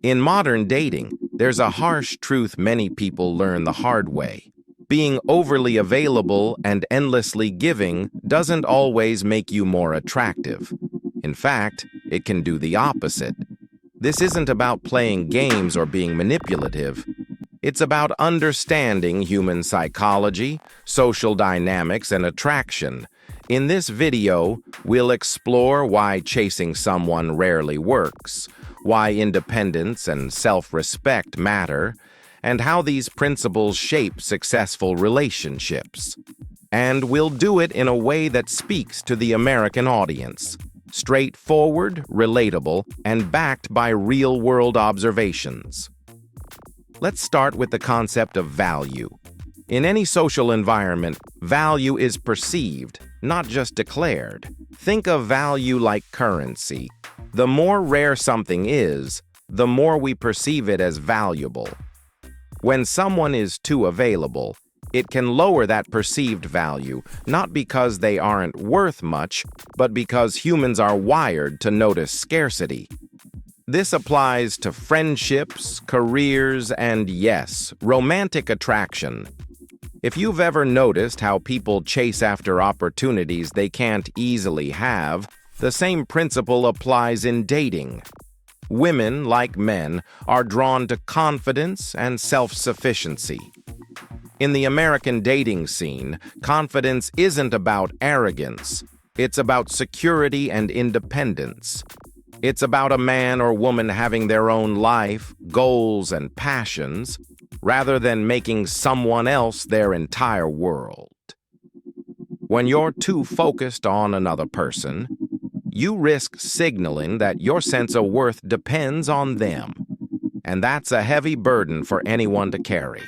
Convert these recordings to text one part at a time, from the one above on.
In modern dating, there's a harsh truth many people learn the hard way. Being overly available and endlessly giving doesn't always make you more attractive. In fact, it can do the opposite. This isn't about playing games or being manipulative. It's about understanding human psychology, social dynamics, and attraction. In this video, we'll explore why chasing someone rarely works, why independence and self-respect matter, and how these principles shape successful relationships. And we'll do it in a way that speaks to the American audience. Straightforward, relatable, and backed by real-world observations. Let's start with the concept of value. In any social environment, value is perceived, not just declared. Think of value like currency. The more rare something is, the more we perceive it as valuable. When someone is too available, it can lower that perceived value, not because they aren't worth much, but because humans are wired to notice scarcity. This applies to friendships, careers, and yes, romantic attraction. If you've ever noticed how people chase after opportunities they can't easily have, the same principle applies in dating. Women, like men, are drawn to confidence and self-sufficiency. In the American dating scene, confidence isn't about arrogance. It's about security and independence. It's about a man or woman having their own life, goals, and passions, rather than making someone else their entire world. When you're too focused on another person, you risk signaling that your sense of worth depends on them, and that's a heavy burden for anyone to carry.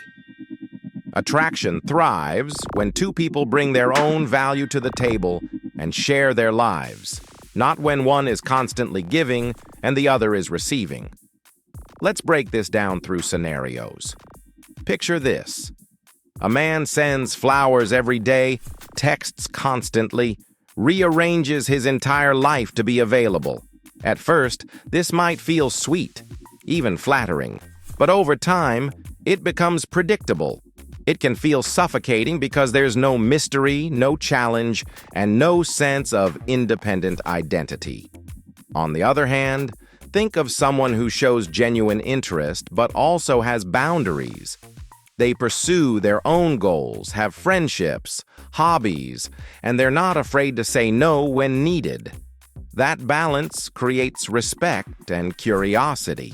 Attraction thrives when two people bring their own value to the table and share their lives, not when one is constantly giving and the other is receiving. Let's break this down through scenarios. Picture this. A man sends flowers every day, texts constantly, rearranges his entire life to be available. At first, this might feel sweet, even flattering, but over time, it becomes predictable. It can feel suffocating because there's no mystery, no challenge, and no sense of independent identity. On the other hand, think of someone who shows genuine interest but also has boundaries. They pursue their own goals, have friendships, hobbies, and they're not afraid to say no when needed. That balance creates respect and curiosity.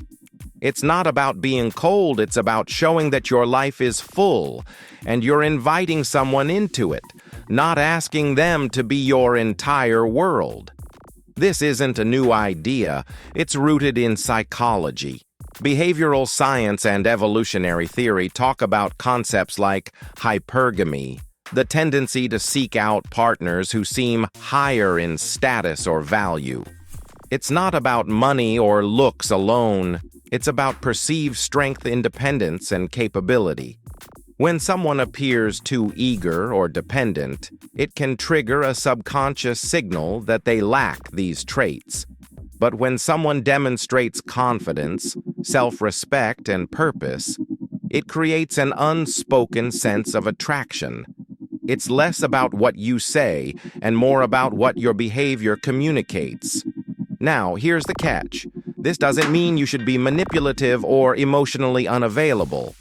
It's not about being cold, it's about showing that your life is full and you're inviting someone into it, not asking them to be your entire world. This isn't a new idea, it's rooted in psychology. Behavioral science and evolutionary theory talk about concepts like hypergamy, the tendency to seek out partners who seem higher in status or value. It's not about money or looks alone. It's about perceived strength, independence, and capability. When someone appears too eager or dependent, it can trigger a subconscious signal that they lack these traits. But when someone demonstrates confidence, self-respect, and purpose, it creates an unspoken sense of attraction. It's less about what you say and more about what your behavior communicates. Now, here's the catch. This doesn't mean you should be manipulative or emotionally unavailable.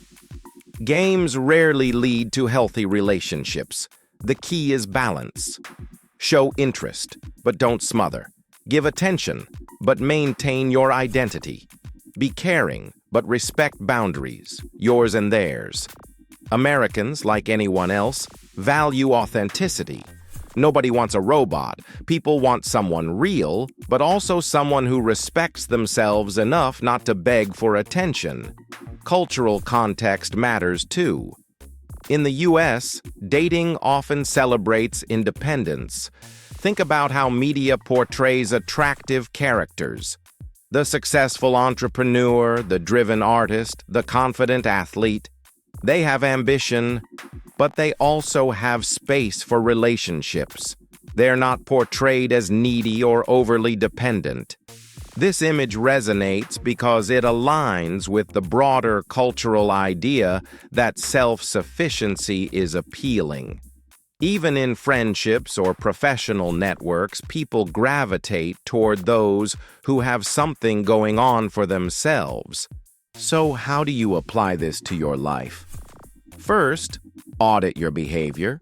Games rarely lead to healthy relationships. The key is balance. Show interest, but don't smother. Give attention, but maintain your identity. Be caring, but respect boundaries, yours and theirs. Americans, like anyone else, value authenticity. Nobody wants a robot. People want someone real, but also someone who respects themselves enough not to beg for attention. Cultural context matters too. In the US, dating often celebrates independence. Think about how media portrays attractive characters. The successful entrepreneur, the driven artist, the confident athlete. They have ambition, but they also have space for relationships. They're not portrayed as needy or overly dependent. This image resonates because it aligns with the broader cultural idea that self-sufficiency is appealing. Even in friendships or professional networks, people gravitate toward those who have something going on for themselves. So how do you apply this to your life? First, audit your behavior.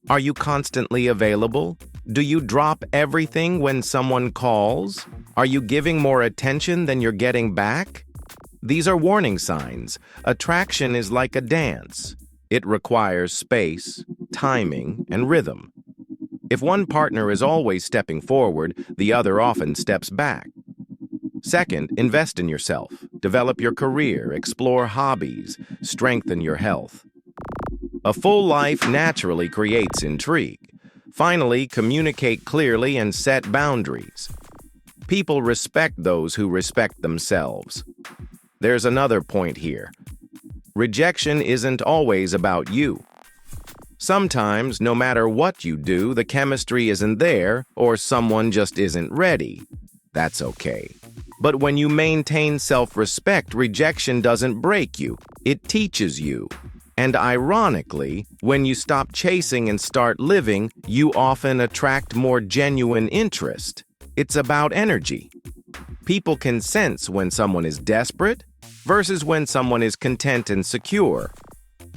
Are you constantly available? Do you drop everything when someone calls? Are you giving more attention than you're getting back? These are warning signs. Attraction is like a dance. It requires space, timing, and rhythm. If one partner is always stepping forward, the other often steps back. Second, invest in yourself. Develop your career, explore hobbies, strengthen your health. A full life naturally creates intrigue. Finally, communicate clearly and set boundaries. People respect those who respect themselves. There's another point here. Rejection isn't always about you. Sometimes, no matter what you do, the chemistry isn't there or someone just isn't ready. That's okay. But when you maintain self-respect, rejection doesn't break you. It teaches you. And ironically, when you stop chasing and start living, you often attract more genuine interest. It's about energy. People can sense when someone is desperate versus when someone is content and secure.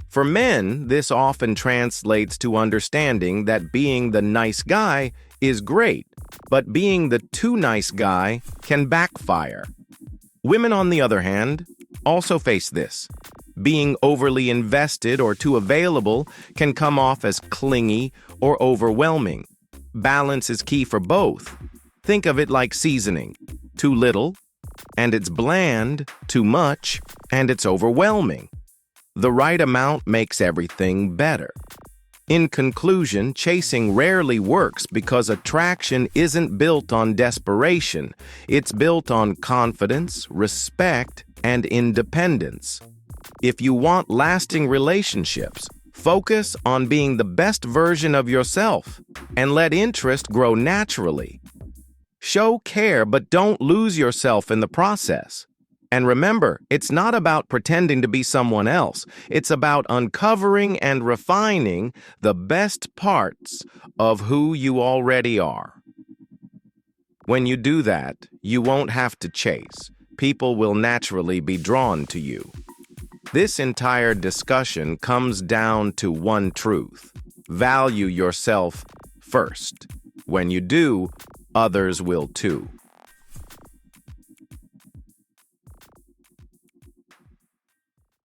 For men, this often translates to understanding that being the nice guy is great, but being the too nice guy can backfire. Women, on the other hand, also face this. Being overly invested or too available can come off as clingy or overwhelming. Balance is key for both. Think of it like seasoning. Too little, and it's bland. Too much, and it's overwhelming. The right amount makes everything better. In conclusion, chasing rarely works because attraction isn't built on desperation. It's built on confidence, respect, and independence. If you want lasting relationships, focus on being the best version of yourself and let interest grow naturally. Show care, but don't lose yourself in the process. And remember, it's not about pretending to be someone else. It's about uncovering and refining the best parts of who you already are. When you do that, you won't have to chase. People will naturally be drawn to you. This entire discussion comes down to one truth. Value yourself first. When you do, others will too.